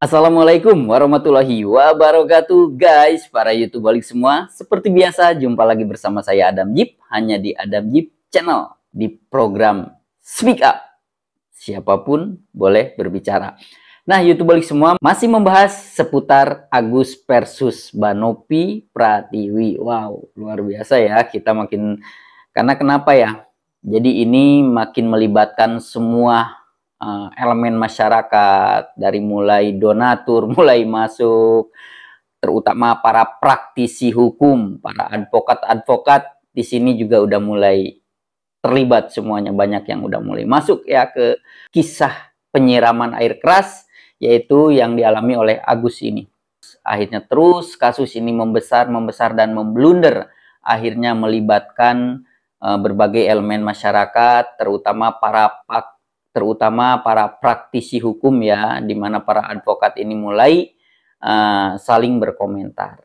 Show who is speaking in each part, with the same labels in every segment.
Speaker 1: Assalamualaikum warahmatullahi wabarakatuh guys, para YouTube balik semua. Seperti biasa, jumpa lagi bersama saya Adam Jeep, hanya di Adam Jeep Channel, di program Speak Up. Siapapun boleh berbicara. Nah, YouTube balik semua masih membahas seputar Agus versus Banopi Pratiwi. Wow, luar biasa ya, kita makin, karena kenapa ya? Jadi ini makin melibatkan semua elemen masyarakat, dari mulai donatur, mulai masuk, terutama para praktisi hukum, para advokat-advokat di sini juga udah mulai terlibat semuanya, banyak yang udah mulai masuk ya ke kisah penyiraman air keras, yaitu yang dialami oleh Agus ini. Akhirnya terus kasus ini membesar dan memblunder, akhirnya melibatkan berbagai elemen masyarakat, terutama para praktisi hukum ya, di mana para advokat ini mulai saling berkomentar.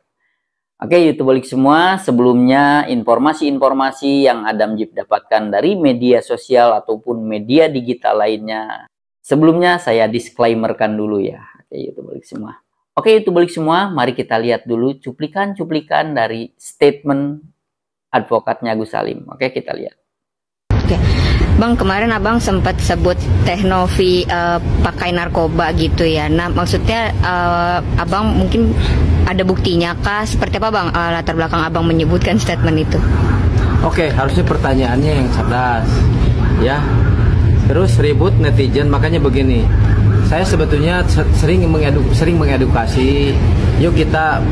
Speaker 1: Oke, YouTube balik semua, sebelumnya informasi-informasi yang Adam Jeep dapatkan dari media sosial ataupun media digital lainnya, sebelumnya saya disclaimerkan dulu ya. Oke, YouTube balik semua. Oke, YouTube balik semua, mari kita lihat dulu cuplikan-cuplikan dari statement advokatnya Agus Salim. Oke, kita lihat.
Speaker 2: Oke. Bang, kemarin abang sempat sebut Teh Novi pakai narkoba gitu ya. Nah, maksudnya abang mungkin ada buktinya kah? Seperti apa bang latar belakang abang menyebutkan statement itu?
Speaker 3: Oke, harusnya pertanyaannya yang cerdas ya. Terus ribut netizen, makanya begini. Saya sebetulnya sering mengedukasi. Yuk kita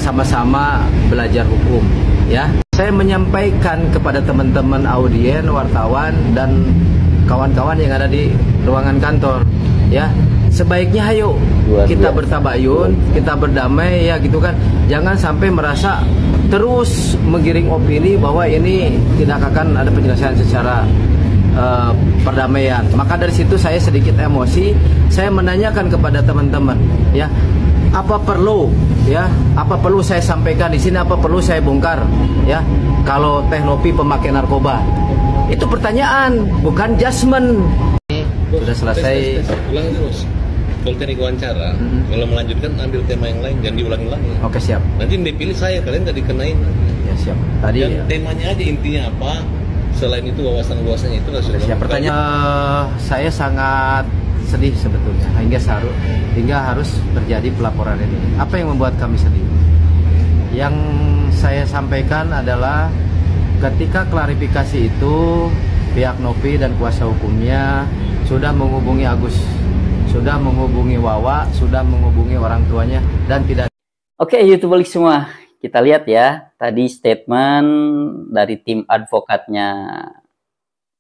Speaker 3: sama-sama belajar hukum ya. Saya menyampaikan kepada teman-teman audien, wartawan, dan kawan-kawan yang ada di ruangan kantor, ya, sebaiknya ayo kita bertabayun, kita berdamai, ya gitu kan. Jangan sampai merasa terus menggiring opini bahwa ini tidak akan ada penyelesaian secara perdamaian. Maka dari situ saya sedikit emosi, saya menanyakan kepada teman-teman, ya, apa perlu saya sampaikan di sini, apa perlu saya bongkar ya kalau Teh Novi pemakai narkoba? Itu pertanyaan, bukan judgement. Sudah selesai.
Speaker 4: Ulang terus. Kalau teknik wawancara, kalau melanjutkan ambil tema yang lain, jangan diulangi-ulangi.
Speaker 3: Oke, siap.
Speaker 4: Nanti yang dipilih saya, kalian nggak dikenain.
Speaker 3: Ya, siap. Tadi
Speaker 4: ya, temanya aja, intinya apa? Selain itu wawasan-wawasannya itu nggak sudah.
Speaker 3: Siap. Pertanyaan, saya sangat sedih sebetulnya hingga harus terjadi pelaporan ini. Apa yang membuat kami sedih? Yang saya sampaikan adalah ketika klarifikasi itu pihak Novi dan kuasa hukumnya sudah menghubungi Agus, sudah menghubungi Wawa, sudah menghubungi orang tuanya, dan tidak.
Speaker 1: Oke, YouTube balik semua, kita lihat ya tadi statement dari tim advokatnya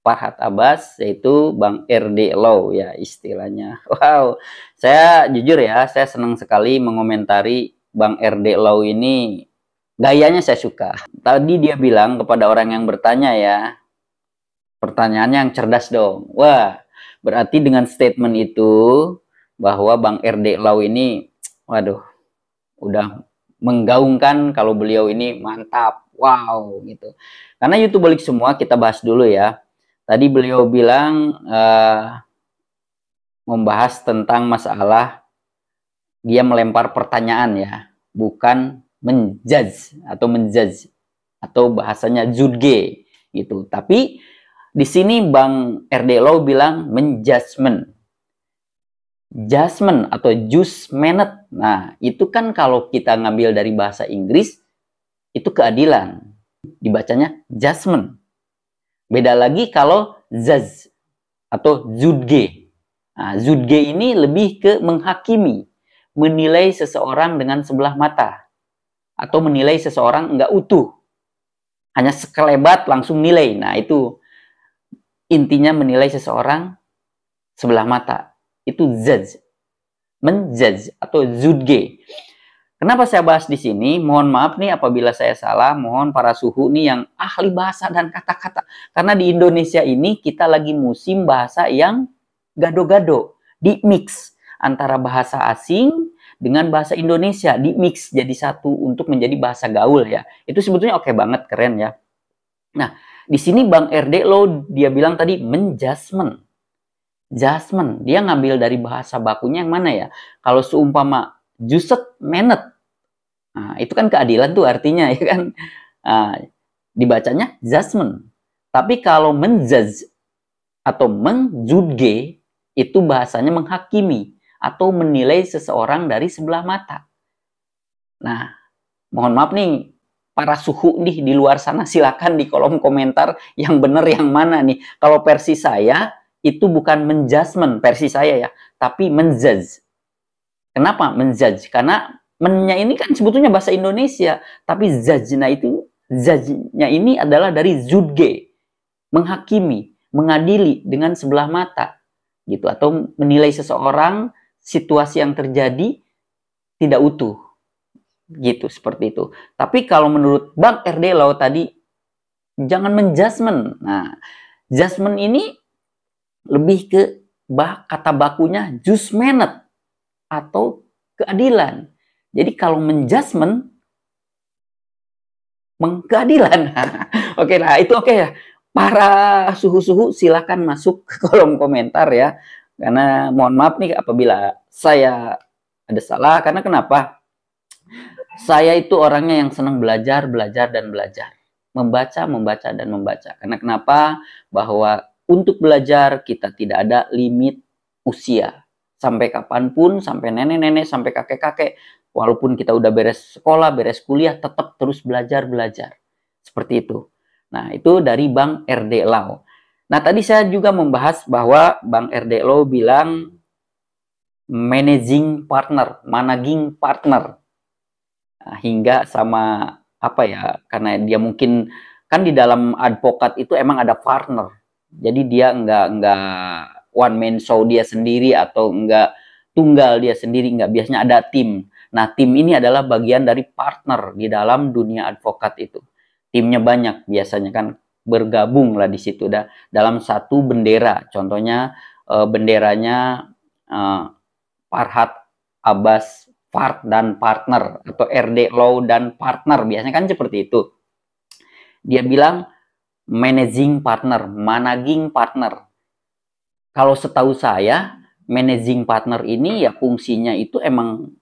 Speaker 1: Farhad Abbas, yaitu Bang RD Law ya istilahnya. Wow, saya jujur ya, saya senang sekali mengomentari Bang RD Law ini. Gayanya saya suka. Tadi dia bilang kepada orang yang bertanya ya, pertanyaannya yang cerdas dong. Wah, berarti dengan statement itu bahwa Bang RD Law ini, waduh, udah menggaungkan kalau beliau ini mantap. Wow, gitu. Karena YouTube balik semua, kita bahas dulu ya. Tadi beliau bilang membahas tentang masalah dia melempar pertanyaan ya, bukan menjudge atau bahasanya judge gitu. Tapi di sini Bang RD Law bilang menjudgment. Judgment atau judgment. Nah, itu kan kalau kita ngambil dari bahasa Inggris itu keadilan. Dibacanya judgment. Beda lagi kalau judge atau judge. Nah, judge ini lebih ke menghakimi, menilai seseorang dengan sebelah mata, atau menilai seseorang nggak utuh, hanya sekelebat langsung nilai. Nah, itu intinya menilai seseorang sebelah mata. Itu judge, menjudge atau judge. Kenapa saya bahas di sini? Mohon maaf nih apabila saya salah, mohon para suhu nih yang ahli bahasa dan kata-kata. Karena di Indonesia ini kita lagi musim bahasa yang gado-gado, di mix antara bahasa asing dengan bahasa Indonesia, di mix jadi satu untuk menjadi bahasa gaul ya. Itu sebetulnya oke banget, keren ya. Nah, di sini Bang RD Law dia bilang tadi menjudgment. judgment. Dia ngambil dari bahasa bakunya yang mana ya? Kalau seumpama just menet, nah, itu kan keadilan tuh artinya ya kan. Nah, dibacanya judgment. Tapi kalau menjudge atau menjudge itu bahasanya menghakimi atau menilai seseorang dari sebelah mata. Nah, mohon maaf nih para suhu nih di luar sana, silakan di kolom komentar yang benar yang mana nih. Kalau versi saya itu bukan menjudgment versi saya ya, tapi menjudge. Kenapa menjudge? Karena mennya ini kan sebetulnya bahasa Indonesia, tapi judge-nya ini adalah dari judge, menghakimi, mengadili dengan sebelah mata gitu, atau menilai seseorang, situasi yang terjadi tidak utuh. Gitu, seperti itu. Tapi kalau menurut Bang RD Lau tadi, jangan menjudgment. Nah, judgment ini lebih ke kata bakunya justmenet atau keadilan. Jadi kalau menjudgment, mengkeadilan. Oke lah, itu oke ya. Para suhu-suhu silakan masuk ke kolom komentar ya. Karena mohon maaf nih apabila saya ada salah. Karena kenapa? Saya itu orangnya yang senang belajar, dan belajar. Membaca, dan membaca. Karena kenapa? Bahwa untuk belajar kita tidak ada limit usia. Sampai kapanpun, sampai nenek-nenek, sampai kakek-kakek. Walaupun kita udah beres sekolah, beres kuliah, tetap terus belajar. Seperti itu. Nah, itu dari Bang RD Lau. Nah, tadi saya juga membahas bahwa Bang RD Lau bilang managing partner. Nah, hingga sama apa ya, karena dia mungkin kan di dalam advokat itu emang ada partner, jadi dia nggak one man show dia sendiri atau nggak tunggal dia sendiri, nggak, biasanya ada tim. Nah, tim ini adalah bagian dari partner di dalam dunia advokat itu. Timnya banyak biasanya kan, bergabung lah di situ dalam satu bendera. Contohnya benderanya Farhad Abbas Fard dan partner, atau RD Lau dan partner, biasanya kan seperti itu. Dia bilang managing partner. Kalau setahu saya, managing partner ini ya fungsinya itu emang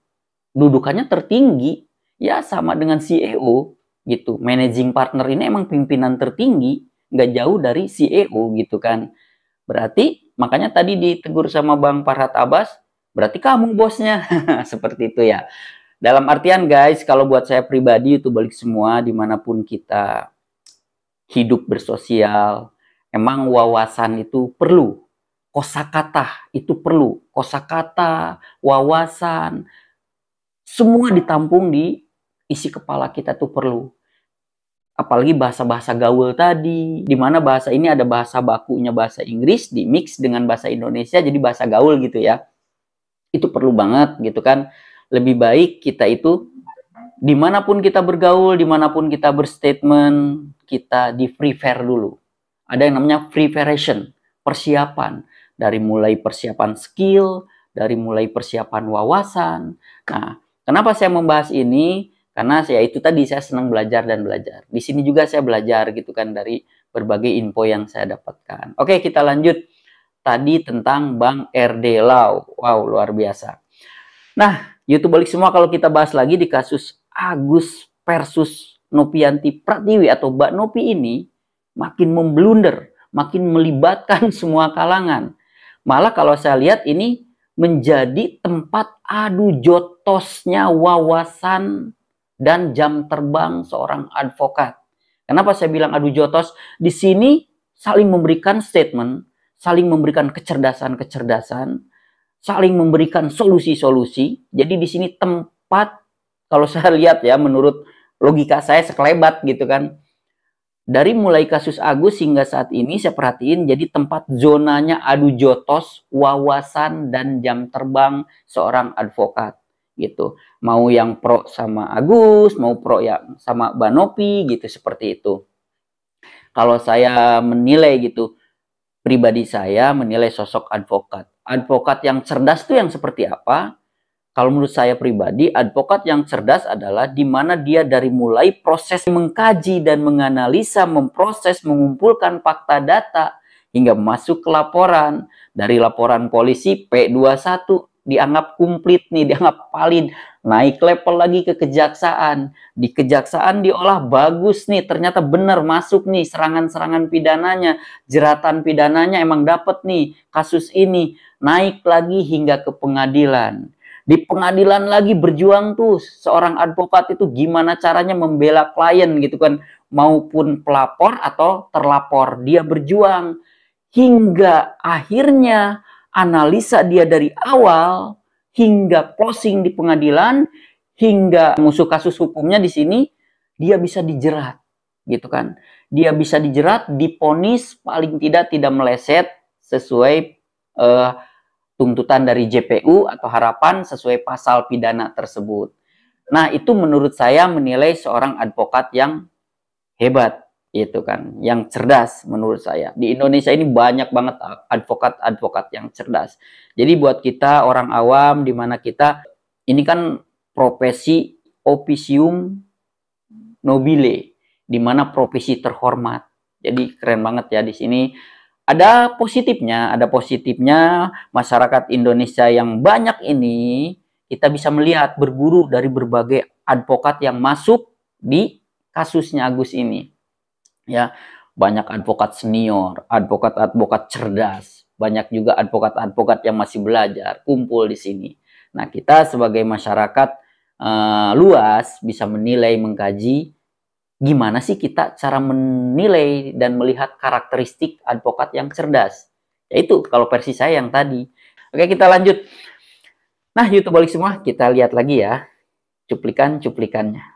Speaker 1: dudukannya tertinggi, ya sama dengan CEO gitu. Managing partner ini emang pimpinan tertinggi, nggak jauh dari CEO gitu kan. Berarti makanya tadi ditegur sama Bang Farhad Abbas, berarti kamu bosnya. Seperti itu ya. Dalam artian guys, kalau buat saya pribadi itu balik semua, dimanapun kita hidup bersosial, emang wawasan itu perlu. Kosakata itu perlu. Kosakata, wawasan, semua ditampung di isi kepala kita tuh perlu. Apalagi bahasa-bahasa gaul tadi, di mana bahasa ini ada bahasa bakunya bahasa Inggris, di mix dengan bahasa Indonesia jadi bahasa gaul gitu ya. Itu perlu banget gitu kan. Lebih baik kita itu dimanapun kita bergaul, dimanapun kita berstatement, kita di prepare dulu. Ada yang namanya preparation, persiapan. Dari mulai persiapan skill, dari mulai persiapan wawasan. Nah, kenapa saya membahas ini? Karena saya itu tadi, saya senang belajar dan belajar. Di sini juga saya belajar gitu kan dari berbagai info yang saya dapatkan. Oke, kita lanjut. Tadi tentang Bang RD Lau. Wow, luar biasa. Nah, YouTube balik semua, kalau kita bahas lagi di kasus Agus versus Nopianti Pratiwi atau Mbak Nopi ini, makin memblunder, makin melibatkan semua kalangan. Malah kalau saya lihat ini menjadi tempat adu jotosnya wawasan dan jam terbang seorang advokat. Kenapa saya bilang adu jotos? Di sini saling memberikan statement, saling memberikan kecerdasan-kecerdasan, saling memberikan solusi-solusi. Jadi di sini tempat, kalau saya lihat ya, menurut logika saya sekelebat gitu kan. Dari mulai kasus Agus hingga saat ini saya perhatiin jadi tempat zonanya adu jotos, wawasan, dan jam terbang seorang advokat gitu. Mau yang pro sama Agus, mau pro yang sama Mbak Nopi gitu, seperti itu. Kalau saya menilai gitu, pribadi saya menilai sosok advokat. Advokat yang cerdas itu yang seperti apa? Kalau menurut saya pribadi, advokat yang cerdas adalah di mana dia dari mulai proses mengkaji dan menganalisa, memproses, mengumpulkan fakta data, hingga masuk ke laporan. Dari laporan polisi P21 dianggap komplit nih, dianggap valid. Naik level lagi ke kejaksaan. Di kejaksaan diolah bagus nih, ternyata benar masuk nih serangan-serangan pidananya. Jeratan pidananya emang dapat nih kasus ini. Naik lagi hingga ke pengadilan. Di pengadilan lagi berjuang tuh seorang advokat itu gimana caranya membela klien gitu kan. Maupun pelapor atau terlapor. Dia berjuang. Hingga akhirnya analisa dia dari awal hingga closing di pengadilan, hingga musuh kasus hukumnya di sini, dia bisa dijerat, gitu kan? Dia bisa dijerat, diponis paling tidak meleset sesuai tuntutan dari JPU atau harapan sesuai pasal pidana tersebut. Nah, itu menurut saya menilai seorang advokat yang hebat, itu kan, yang cerdas menurut saya. Di Indonesia ini banyak banget advokat-advokat yang cerdas. Jadi buat kita orang awam, di mana kita ini kan profesi officium nobile, di mana profesi terhormat. Jadi keren banget ya di sini. Ada positifnya masyarakat Indonesia yang banyak ini kita bisa melihat berguru dari berbagai advokat yang masuk di kasusnya Agus ini. Ya, banyak advokat senior, advokat-advokat cerdas, banyak juga advokat-advokat yang masih belajar kumpul di sini. Nah, kita sebagai masyarakat luas bisa menilai, mengkaji gimana sih kita cara menilai dan melihat karakteristik advokat yang cerdas. Yaitu kalau versi saya yang tadi. Oke, kita lanjut. Nah, YouTuber semua, kita lihat lagi ya cuplikan-cuplikannya.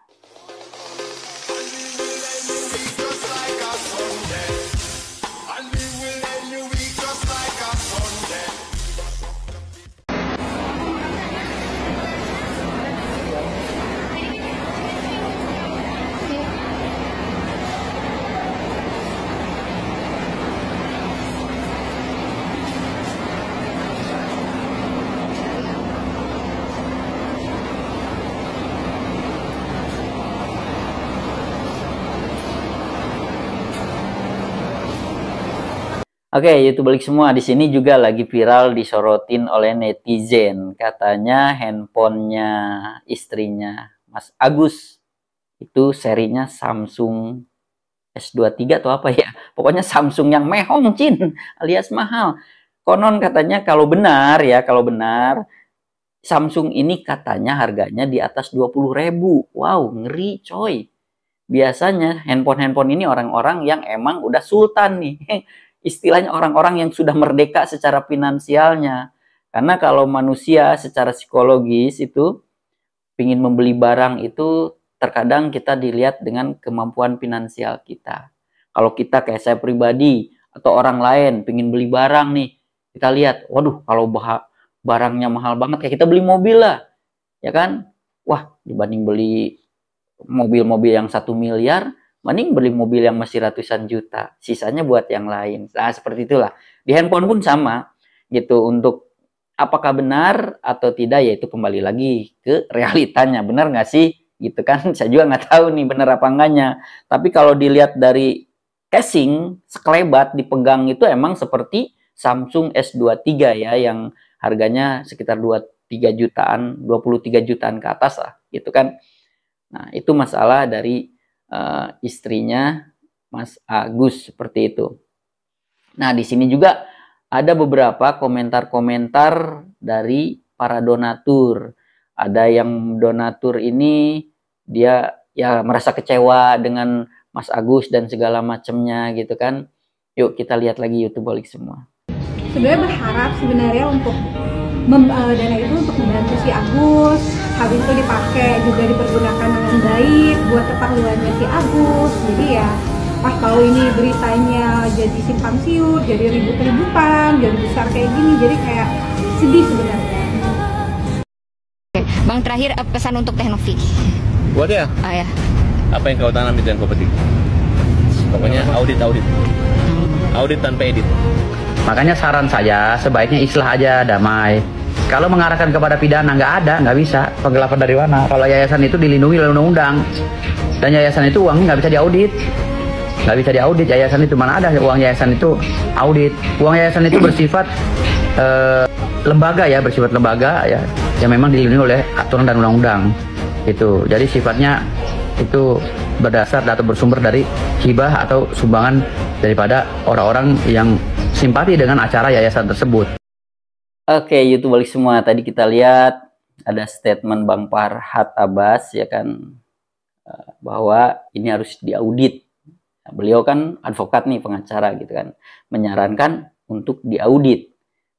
Speaker 1: Oke, YouTuber semua, di sini juga lagi viral disorotin oleh netizen. Katanya handphonenya istrinya Mas Agus itu serinya Samsung S23 atau apa ya? Pokoknya Samsung yang mehong cin alias mahal. Konon katanya kalau benar Samsung ini katanya harganya di atas 20.000. Wow, ngeri coy. Biasanya handphone-handphone ini orang-orang yang emang udah sultan nih. Istilahnya orang-orang yang sudah merdeka secara finansialnya. Karena kalau manusia secara psikologis itu ingin membeli barang itu terkadang kita dilihat dengan kemampuan finansial kita. Kalau kita kayak saya pribadi atau orang lain ingin beli barang nih, kita lihat, waduh kalau barangnya mahal banget, kayak kita beli mobil lah, ya kan? Wah, dibanding beli mobil-mobil yang 1 miliar, mending beli mobil yang masih ratusan juta, sisanya buat yang lain. Nah, seperti itulah. Di handphone pun sama, gitu. Untuk apakah benar atau tidak, yaitu kembali lagi ke realitanya. Benar nggak sih? Gitu kan? Saya juga nggak tahu nih benar apa enggaknya. Tapi kalau dilihat dari casing, sekelebat dipegang itu emang seperti Samsung S23 ya, yang harganya sekitar 23 jutaan ke atas lah, gitu kan. Nah, itu masalah dari istrinya Mas Agus seperti itu. Nah, di sini juga ada beberapa komentar-komentar dari para donatur. Ada yang donatur ini dia ya merasa kecewa dengan Mas Agus dan segala macamnya gitu kan. Yuk kita lihat lagi YouTuber semua.
Speaker 5: Sebenarnya berharap untuk dana itu untuk membantu si Agus, habis itu dipakai juga dipergunakan dengan baik buat keperluannya si Agus. Jadi ya pas tahu ini beritanya jadi simpang siur, jadi ribut-ributan, jadi besar kayak gini, jadi kayak sedih sebenarnya.
Speaker 2: Oke, Bang, terakhir pesan untuk Teknovi.
Speaker 4: Buat ya?
Speaker 2: Ya.
Speaker 4: Apa yang kau tanam itu yang kau petik. Pokoknya audit tanpa edit.
Speaker 6: Makanya saran saya sebaiknya islah aja, damai. Kalau mengarahkan kepada pidana nggak bisa. Penggelapan dari mana? Kalau yayasan itu dilindungi oleh undang-undang, dan yayasan itu uangnya nggak bisa diaudit. nggak bisa diaudit yayasan itu. Mana ada uang yayasan itu audit. Uang yayasan itu bersifat lembaga ya, bersifat lembaga ya, yang memang dilindungi oleh aturan dan undang-undang itu. Jadi sifatnya itu berdasar atau bersumber dari hibah atau sumbangan daripada orang-orang yang simpati dengan acara yayasan tersebut.
Speaker 1: Oke, YouTube balik semua. Tadi kita lihat ada statement Bang Farhad Abbas ya kan, bahwa ini harus diaudit. Beliau kan advokat nih, pengacara gitu kan, menyarankan untuk diaudit.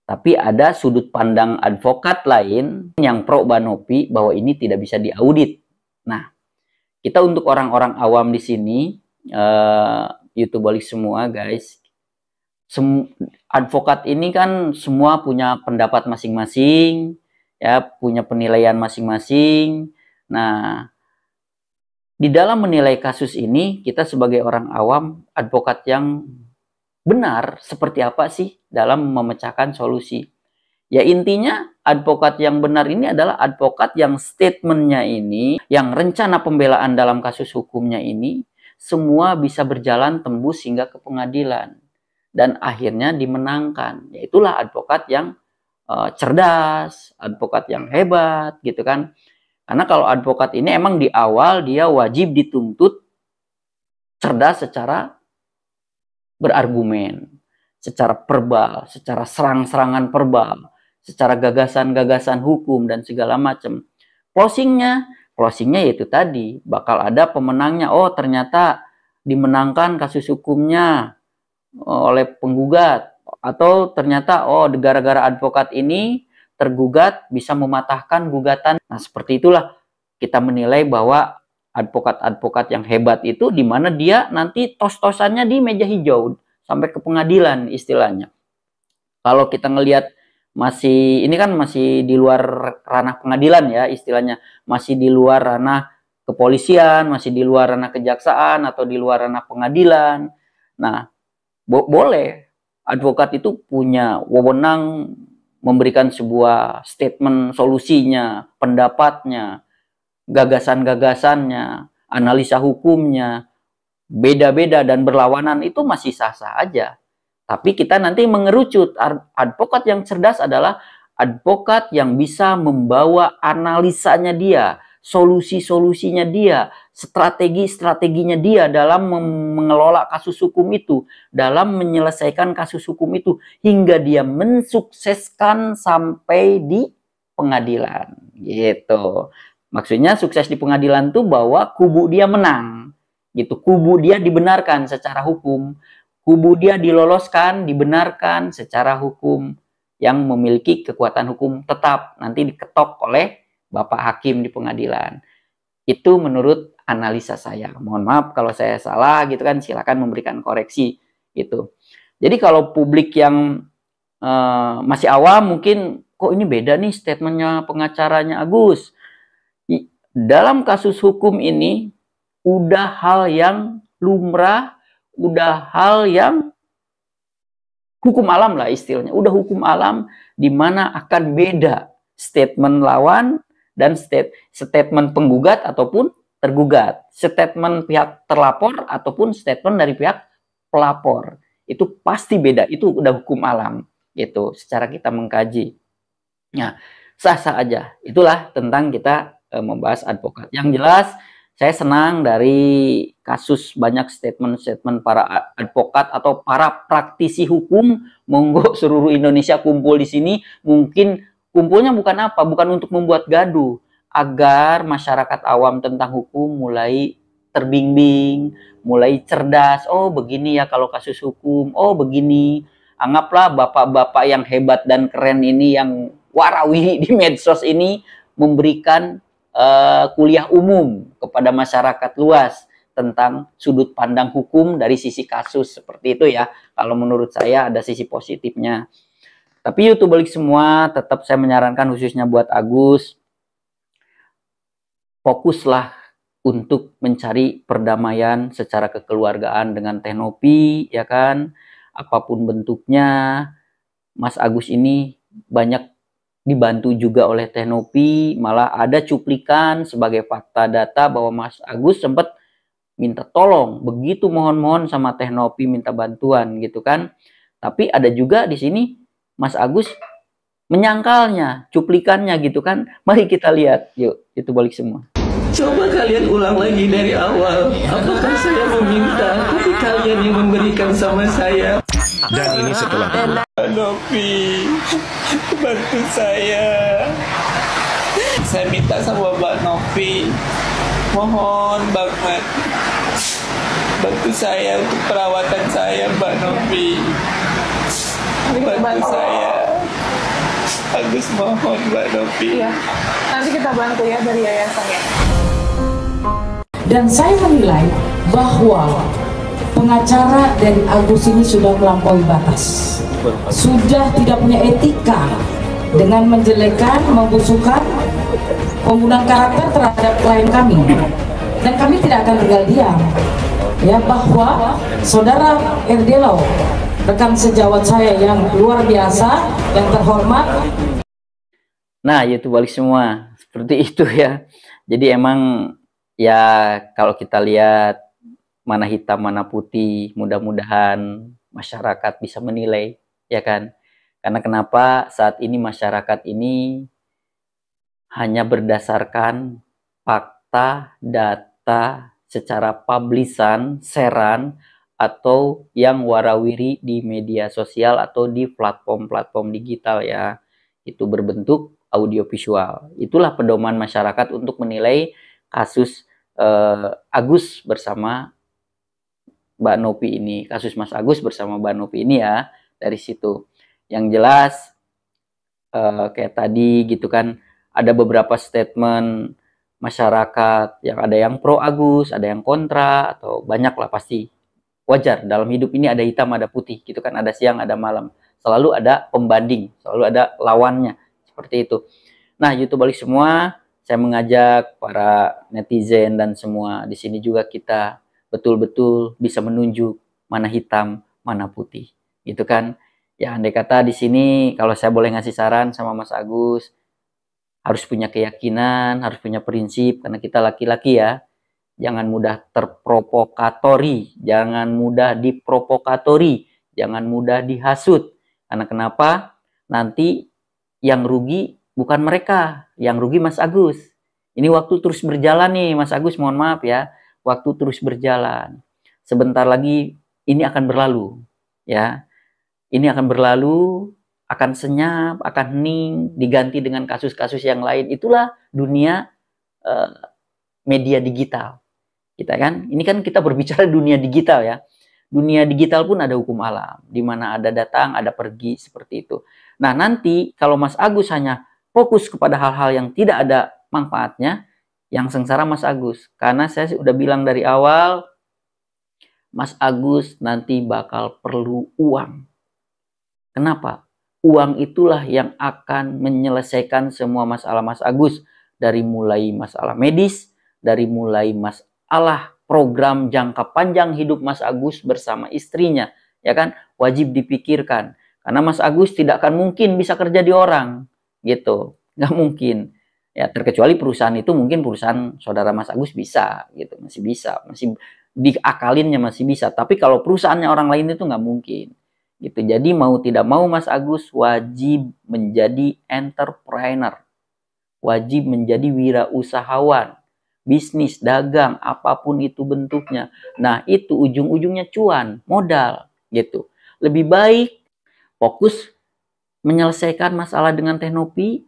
Speaker 1: Tapi ada sudut pandang advokat lain yang pro Banopi bahwa ini tidak bisa diaudit. Nah, kita untuk orang-orang awam di sini, YouTube balik semua guys, advokat ini kan semua punya pendapat masing-masing, ya, punya penilaian masing-masing. Nah, di dalam menilai kasus ini, kita sebagai orang awam, advokat yang benar seperti apa sih dalam memecahkan solusi? Ya intinya advokat yang benar ini adalah advokat yang statementnya ini, yang rencana pembelaan dalam kasus hukumnya ini, semua bisa berjalan tembus hingga ke pengadilan. Dan akhirnya dimenangkan. Yaitulah advokat yang cerdas, advokat yang hebat gitu kan. Karena kalau advokat ini emang di awal dia wajib dituntut cerdas secara berargumen, secara verbal, secara serang-serangan verbal, secara gagasan-gagasan hukum dan segala macam. Closingnya yaitu tadi bakal ada pemenangnya. Oh ternyata dimenangkan kasus hukumnya oleh penggugat, atau ternyata oh gara-gara advokat ini tergugat bisa mematahkan gugatan. Nah seperti itulah kita menilai bahwa advokat-advokat yang hebat itu di mana dia nanti tos-tosannya di meja hijau sampai ke pengadilan istilahnya. Kalau kita ngelihat masih ini kan masih di luar ranah pengadilan ya istilahnya, masih di luar ranah kepolisian, masih di luar ranah kejaksaan atau di luar ranah pengadilan. Nah, boleh advokat itu punya wewenang memberikan sebuah statement solusinya, pendapatnya, gagasan-gagasannya, analisa hukumnya, beda-beda dan berlawanan, itu masih sah-sah aja. Tapi kita nanti mengerucut. Advokat yang cerdas adalah advokat yang bisa membawa analisanya dia, solusi-solusinya dia, strategi-strateginya dia dalam mengelola kasus hukum itu, dalam menyelesaikan kasus hukum itu, hingga dia mensukseskan sampai di pengadilan. Gitu. Maksudnya sukses di pengadilan tuh bahwa kubu dia menang, gitu. Kubu dia dibenarkan secara hukum, kubu dia diloloskan, dibenarkan secara hukum yang memiliki kekuatan hukum tetap nanti diketok oleh Bapak Hakim di pengadilan. Itu menurut analisa saya. Mohon maaf kalau saya salah, gitu kan. Silakan memberikan koreksi, gitu. Jadi kalau publik yang masih awam mungkin kok ini beda nih statementnya pengacaranya Agus. Dalam kasus hukum ini udah hal yang lumrah, udah hal yang hukum alam lah istilahnya, udah hukum alam di mana akan beda statement lawan dan statement penggugat ataupun tergugat, statement pihak terlapor ataupun statement dari pihak pelapor. Itu pasti beda, itu udah hukum alam gitu secara kita mengkaji. Nah, sah-sah aja. Itulah tentang kita membahas advokat. Yang jelas saya senang dari kasus banyak statement-statement para advokat atau para praktisi hukum. Monggo seluruh Indonesia kumpul di sini. Mungkin kumpulnya bukan apa, bukan untuk membuat gaduh, agar masyarakat awam tentang hukum mulai terbimbing, mulai cerdas. Oh begini ya kalau kasus hukum, oh begini. Anggaplah bapak-bapak yang hebat dan keren ini, yang warawi di medsos ini, memberikan kuliah umum kepada masyarakat luas tentang sudut pandang hukum dari sisi kasus. Seperti itu ya, kalau menurut saya ada sisi positifnya. Tapi YouTube balik semua, tetap saya menyarankan khususnya buat Agus, fokuslah untuk mencari perdamaian secara kekeluargaan dengan Teknopi, ya kan, apapun bentuknya. Mas Agus ini banyak dibantu juga oleh Teknopi, malah ada cuplikan sebagai fakta data bahwa Mas Agus sempat minta tolong, begitu mohon-mohon sama Teh Nopi minta bantuan gitu kan. Tapi ada juga di sini Mas Agus menyangkalnya, cuplikannya gitu kan. Mari kita lihat, yuk, itu balik semua.
Speaker 7: Coba kalian ulang lagi dari awal. Apakah saya meminta, tapi kalian yang memberikan sama saya.
Speaker 4: Dan ini setelah
Speaker 7: Nopi, bantu saya. Saya minta sama Mbak Nopi, mohon banget bantu saya untuk perawatan saya, Mbak Nopi. Bantu saya. Agus mohon, Mbak Nopi.
Speaker 8: Iya, nanti kita bantu ya dari yayasan ya.
Speaker 9: Dan saya menilai bahwa pengacara dari Agus ini sudah melampaui batas, sudah tidak punya etika dengan menjelekkan, membusukkan, penggunaan karakter terhadap klien kami. Dan kami tidak akan tinggal diam, ya, bahwa saudara Erdelau, rekan sejawat saya yang luar biasa, yang terhormat.
Speaker 1: Nah, itu balik semua seperti itu ya. Jadi emang ya kalau kita lihat mana hitam mana putih, mudah-mudahan masyarakat bisa menilai, ya kan? Karena kenapa saat ini masyarakat ini hanya berdasarkan fakta, data, secara publisan, seran, atau yang warawiri di media sosial atau di platform-platform digital ya. Itu berbentuk audiovisual. Itulah pedoman masyarakat untuk menilai kasus Agus bersama Mbak Nopi ini, kasus Mas Agus bersama Mbak Nopi ini ya, dari situ. Yang jelas kayak tadi gitu kan, ada beberapa statement masyarakat yang ada yang pro Agus, ada yang kontra, atau banyak lah pasti. Wajar, dalam hidup ini ada hitam, ada putih gitu kan, ada siang, ada malam. Selalu ada pembanding, selalu ada lawannya, seperti itu. Nah, YouTube balik semua, saya mengajak para netizen dan semua di sini juga kita betul-betul bisa menunjuk mana hitam, mana putih, gitu kan? Ya, andai kata di sini kalau saya boleh ngasih saran sama Mas Agus, harus punya keyakinan, harus punya prinsip, karena kita laki-laki ya. Jangan mudah terprovokatori, jangan mudah diprovokatori, jangan mudah dihasut. Karena kenapa? Nanti yang rugi bukan mereka, yang rugi Mas Agus. Ini waktu terus berjalan nih, Mas Agus, mohon maaf ya. Waktu terus berjalan. Sebentar lagi ini akan berlalu, ya. Ini akan berlalu, akan senyap, akan hening, diganti dengan kasus-kasus yang lain. Itulah dunia media digital. Kita kan, ini kan kita berbicara dunia digital ya. Dunia digital pun ada hukum alam, di mana ada datang, ada pergi, seperti itu. Nah, nanti kalau Mas Agus hanya fokus kepada hal-hal yang tidak ada manfaatnya, yang sengsara Mas Agus. Karena saya sudah bilang dari awal, Mas Agus nanti bakal perlu uang. Kenapa? Uang itulah yang akan menyelesaikan semua masalah Mas Agus. Dari mulai masalah medis, dari mulai masalah program jangka panjang hidup Mas Agus bersama istrinya. Ya kan? Wajib dipikirkan. Karena Mas Agus tidak akan mungkin bisa kerja di orang. Gitu. Nggak mungkin. Ya, terkecuali perusahaan itu mungkin perusahaan saudara Mas Agus bisa. Gitu. Masih bisa. Masih diakalinnya masih bisa. Tapi kalau perusahaannya orang lain itu nggak mungkin. Gitu. Jadi mau tidak mau Mas Agus wajib menjadi entrepreneur. Wajib menjadi wirausahawan. Bisnis, dagang, apapun itu bentuknya. Nah, itu ujung-ujungnya cuan, modal. Gitu. Lebih baik fokus menyelesaikan masalah dengan Teh Nopi.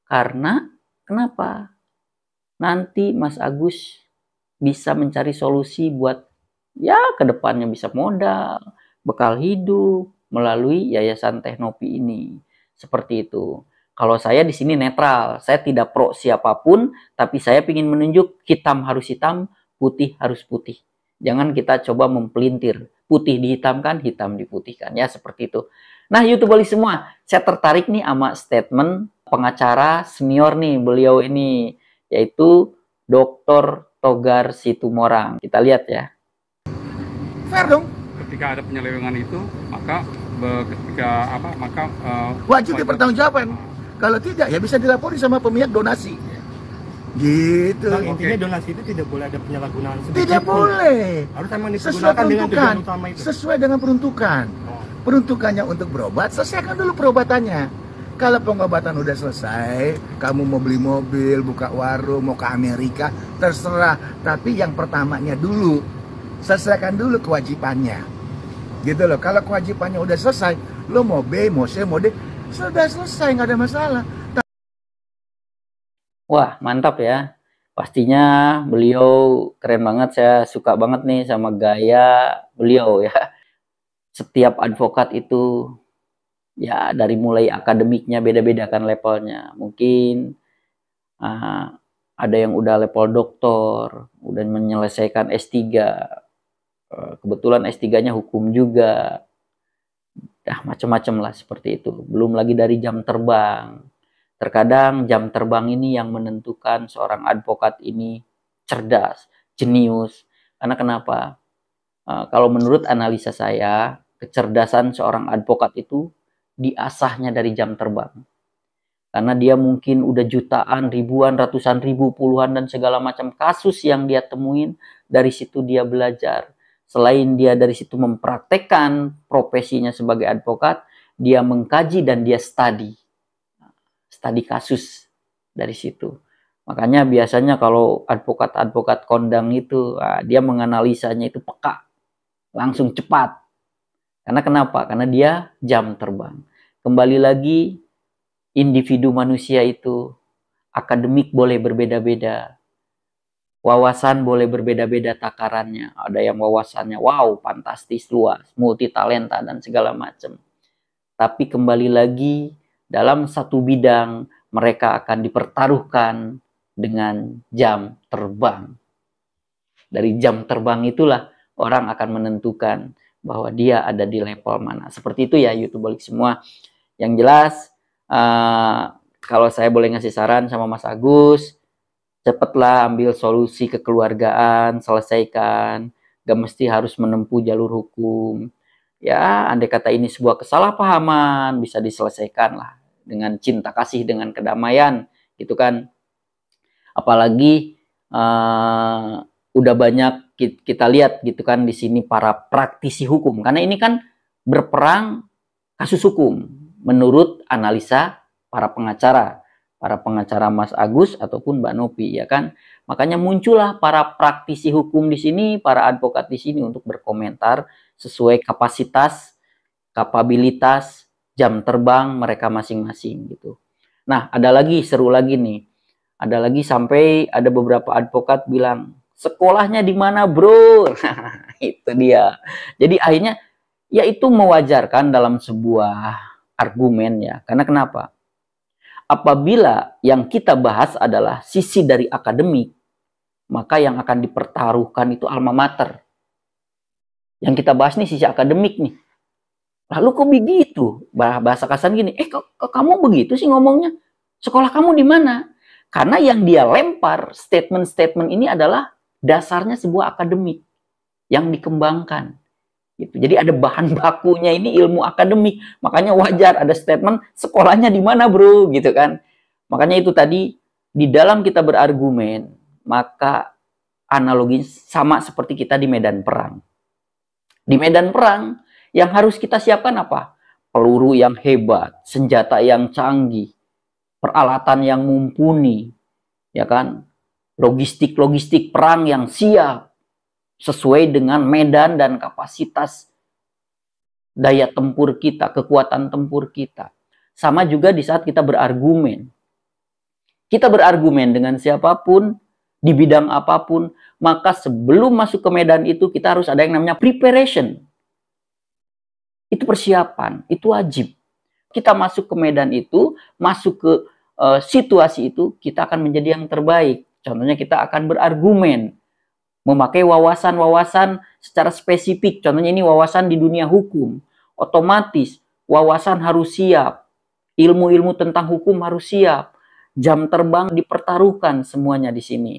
Speaker 1: Karena, kenapa? Nanti Mas Agus bisa mencari solusi buat, ya kedepannya bisa modal, bekal hidup, melalui Yayasan Teh Nopi ini. Seperti itu. Kalau saya di sini netral, saya tidak pro siapapun, tapi saya ingin menunjuk hitam harus hitam, putih harus putih. Jangan kita coba mempelintir, putih dihitamkan, hitam diputihkan, ya seperti itu. Nah, YouTube balik semua, saya tertarik nih sama statement pengacara senior nih, beliau ini, yaitu Dr. Togar Situmorang. Kita lihat ya.
Speaker 10: Fair dong.
Speaker 11: Ketika ada penyelewengan itu, maka
Speaker 10: wajib dipertanggungjawabkan. Kalau tidak, ya bisa dilapori sama pemihak donasi. Gitu.
Speaker 12: Bang, intinya donasi itu tidak boleh ada penyalahgunaan sedikit
Speaker 10: Tidak
Speaker 12: pun.
Speaker 10: boleh.
Speaker 12: Harus memang
Speaker 10: Sesuai
Speaker 12: dipergunakan dengan
Speaker 10: peruntukan.
Speaker 12: tujuan utama itu.
Speaker 10: Sesuai dengan peruntukan. Peruntukannya untuk berobat, selesaikan dulu perobatannya. Kalau pengobatan udah selesai, kamu mau beli mobil, buka warung, mau ke Amerika, terserah. Tapi yang pertamanya dulu, selesaikan dulu kewajibannya. Gitu loh, kalau kewajibannya udah selesai, lo mau B, mau C, mau D, sudah selesai, nggak ada masalah.
Speaker 1: Wah, mantap ya. Pastinya beliau keren banget. Saya suka banget nih sama gaya beliau ya. Setiap advokat itu ya dari mulai akademiknya beda-beda kan levelnya. Mungkin ada yang udah level doktor, udah menyelesaikan S3. Kebetulan S3-nya hukum juga. Macam-macam lah seperti itu. Belum lagi dari jam terbang. Terkadang jam terbang ini yang menentukan seorang advokat ini cerdas, jenius. Karena kenapa? Kalau menurut analisa saya, kecerdasan seorang advokat itu diasahnya dari jam terbang. Karena dia mungkin udah jutaan, ribuan, ratusan ribu, puluhan, dan segala macam kasus yang dia temuin. Dari situ dia belajar. Selain dia dari situ mempraktekkan profesinya sebagai advokat, dia mengkaji dan dia studi kasus dari situ. Makanya biasanya kalau advokat-advokat kondang itu, dia menganalisanya itu peka, langsung cepat. Karena kenapa? Karena dia jam terbang. Kembali lagi, individu manusia itu, akademik boleh berbeda-beda, wawasan boleh berbeda-beda takarannya. Ada yang wawasannya wow, fantastis, luas, multi talenta dan segala macam. Tapi kembali lagi, dalam satu bidang mereka akan dipertaruhkan dengan jam terbang. Dari jam terbang itulah orang akan menentukan bahwa dia ada di level mana. Seperti itu ya YouTuber semua. Yang jelas, kalau saya boleh ngasih saran sama Mas Agus, cepatlah ambil solusi kekeluargaan, selesaikan. Gak mesti harus menempuh jalur hukum. Ya, andai kata ini sebuah kesalahpahaman, bisa diselesaikan lah dengan cinta kasih, dengan kedamaian, gitu kan. Apalagi udah banyak kita lihat gitu kan di sini para praktisi hukum, karena ini kan berperang kasus hukum menurut analisa para pengacara Mas Agus ataupun Mbak Novi, ya kan. Makanya muncullah para praktisi hukum di sini, para advokat di sini untuk berkomentar sesuai kapasitas, kapabilitas, jam terbang mereka masing-masing gitu. Nah, ada lagi seru lagi nih. Ada lagi sampai ada beberapa advokat bilang, sekolahnya di mana, bro? Itu dia. Jadi akhirnya ya itu mewajarkan dalam sebuah argumen ya. Karena kenapa? Apabila yang kita bahas adalah sisi dari akademik, maka yang akan dipertaruhkan itu alma mater. Yang kita bahas nih sisi akademik nih. Lalu kok begitu? Bahasa kasar gini, kok kamu begitu sih ngomongnya? Sekolah kamu di mana? Karena yang dia lempar statement-statement ini adalah dasarnya sebuah akademik yang dikembangkan. Gitu. Jadi ada bahan bakunya ini ilmu akademik. Makanya wajar ada statement sekolahnya di mana, bro, gitu kan. Makanya itu tadi di dalam kita berargumen, maka analogi sama seperti kita di medan perang. Di medan perang yang harus kita siapkan apa? Peluru yang hebat, senjata yang canggih, peralatan yang mumpuni, ya kan? Logistik perang yang siap sesuai dengan medan dan kapasitas daya tempur kita, kekuatan tempur kita. Sama juga di saat kita berargumen. Kita berargumen dengan siapapun, di bidang apapun, maka sebelum masuk ke medan itu kita harus ada yang namanya preparation. Itu persiapan, itu wajib. Kita masuk ke medan itu, masuk ke situasi itu, kita akan menjadi yang terbaik. Contohnya kita akan berargumen, memakai wawasan-wawasan secara spesifik. Contohnya ini wawasan di dunia hukum. Otomatis wawasan harus siap. Ilmu-ilmu tentang hukum harus siap. Jam terbang dipertaruhkan semuanya di sini.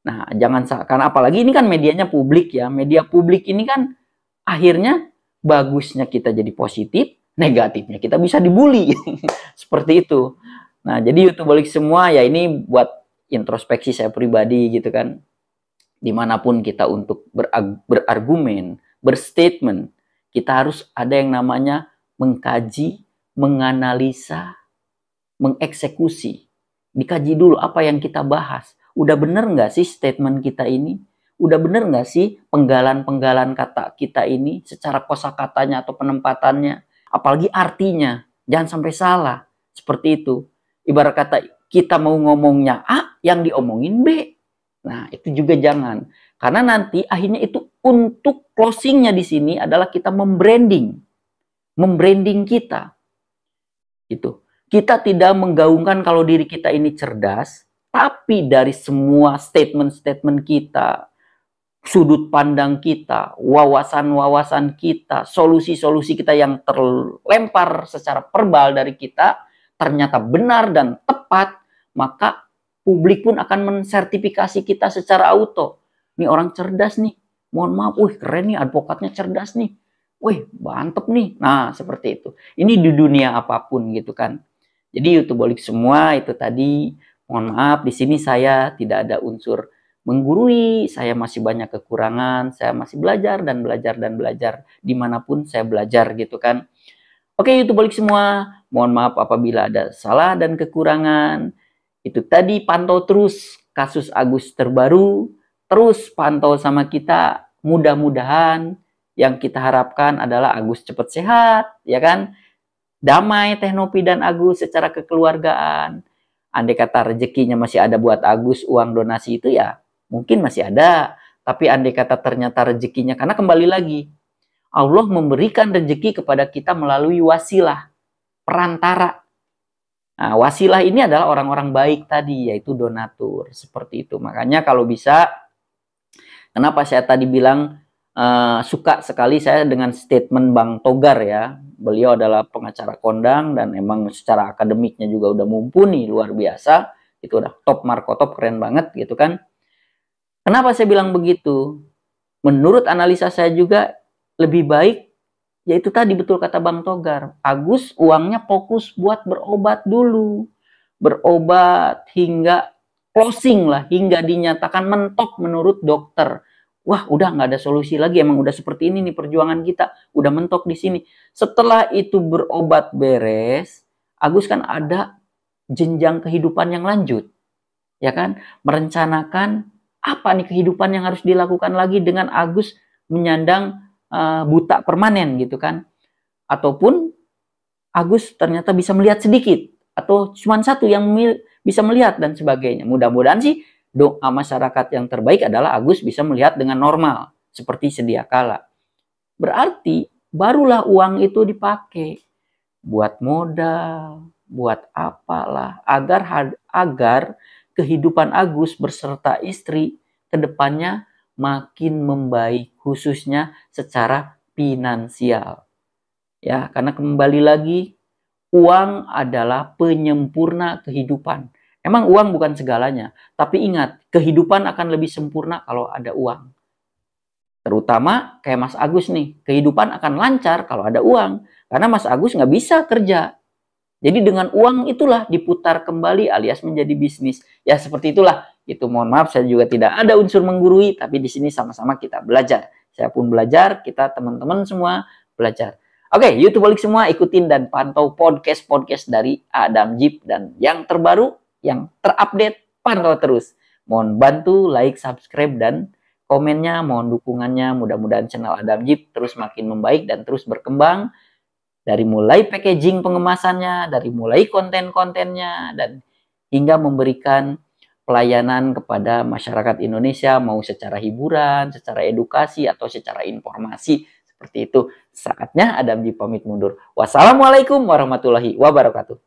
Speaker 1: Nah, jangan karena apalagi ini kan medianya publik ya. Media publik ini kan akhirnya bagusnya kita jadi positif, negatifnya kita bisa dibully. Seperti itu. Nah, jadi YouTuber semua ya ini buat introspeksi saya pribadi gitu kan. Dimanapun kita untuk berargumen, berstatement, kita harus ada yang namanya mengkaji, menganalisa, mengeksekusi. Dikaji dulu apa yang kita bahas. Udah bener nggak sih statement kita ini? Udah bener nggak sih penggalan-penggalan kata kita ini secara kosakatanya atau penempatannya? Apalagi artinya. Jangan sampai salah. Seperti itu. Ibarat kata kita mau ngomongnya A, yang diomongin B. Nah, itu juga jangan. Karena nanti akhirnya itu untuk closingnya di sini adalah kita membranding. Membranding kita. Itu. Kita tidak menggaungkan kalau diri kita ini cerdas, tapi dari semua statement-statement kita, sudut pandang kita, wawasan-wawasan kita, solusi-solusi kita yang terlempar secara verbal dari kita, ternyata benar dan tepat, maka publik pun akan mensertifikasi kita secara auto. Ini orang cerdas nih, mohon maaf, wih keren nih, advokatnya cerdas nih, wih mantep nih. Nah seperti itu. Ini di dunia apapun gitu kan. Jadi YouTubeolik semua itu tadi, mohon maaf, di sini saya tidak ada unsur menggurui, saya masih banyak kekurangan, saya masih belajar dan belajar dan belajar dimanapun saya belajar gitu kan. Oke YouTubeolik semua, mohon maaf apabila ada salah dan kekurangan. Itu tadi pantau terus kasus Agus terbaru, terus pantau sama kita, mudah-mudahan yang kita harapkan adalah Agus cepat sehat, ya kan? Damai Tehnopi dan Agus secara kekeluargaan. Andai kata rezekinya masih ada buat Agus, uang donasi itu ya mungkin masih ada, tapi andai kata ternyata rezekinya, karena kembali lagi, Allah memberikan rezeki kepada kita melalui wasilah, perantara. Nah, wasilah ini adalah orang-orang baik tadi, yaitu donatur, seperti itu. Makanya kalau bisa, kenapa saya tadi bilang suka sekali saya dengan statement Bang Togar ya. Beliau adalah pengacara kondang dan emang secara akademiknya juga udah mumpuni, luar biasa. Itu udah top markotop, keren banget gitu kan. Kenapa saya bilang begitu? Menurut analisa saya juga lebih baik, yaitu tadi betul kata Bang Togar, Agus uangnya fokus buat berobat dulu. Berobat hingga closing lah, hingga dinyatakan mentok menurut dokter. Wah udah nggak ada solusi lagi, emang udah seperti ini nih perjuangan kita, udah mentok di sini. Setelah itu berobat beres, Agus kan ada jenjang kehidupan yang lanjut. Ya kan? Merencanakan apa nih kehidupan yang harus dilakukan lagi dengan Agus menyandang buta permanen gitu kan. Ataupun Agus ternyata bisa melihat sedikit. Atau cuma satu yang bisa melihat dan sebagainya. Mudah-mudahan sih doa masyarakat yang terbaik adalah Agus bisa melihat dengan normal. Seperti sedia kala. Berarti barulah uang itu dipakai. Buat modal, buat apalah. Agar kehidupan Agus beserta istri ke depannya makin membaik, khususnya secara finansial. Ya, karena kembali lagi uang adalah penyempurna kehidupan. Emang uang bukan segalanya, tapi ingat, kehidupan akan lebih sempurna kalau ada uang. Terutama kayak Mas Agus nih, kehidupan akan lancar kalau ada uang, karena Mas Agus nggak bisa kerja. Jadi dengan uang itulah diputar kembali alias menjadi bisnis. Ya seperti itulah. Itu mohon maaf saya juga tidak ada unsur menggurui, tapi di sini sama-sama kita belajar. Saya pun belajar, kita teman-teman semua belajar. Oke, YouTubeolik semua ikutin dan pantau podcast-podcast dari Adam Jeep dan yang terbaru, yang terupdate, pantau terus. Mohon bantu like, subscribe dan komennya, mohon dukungannya. Mudah-mudahan channel Adam Jeep terus makin membaik dan terus berkembang. Dari mulai packaging pengemasannya, dari mulai konten-kontennya, dan hingga memberikan pelayanan kepada masyarakat Indonesia, mau secara hiburan, secara edukasi, atau secara informasi. Seperti itu. Saatnya Adam Jeep pamit mundur. Wassalamualaikum warahmatullahi wabarakatuh.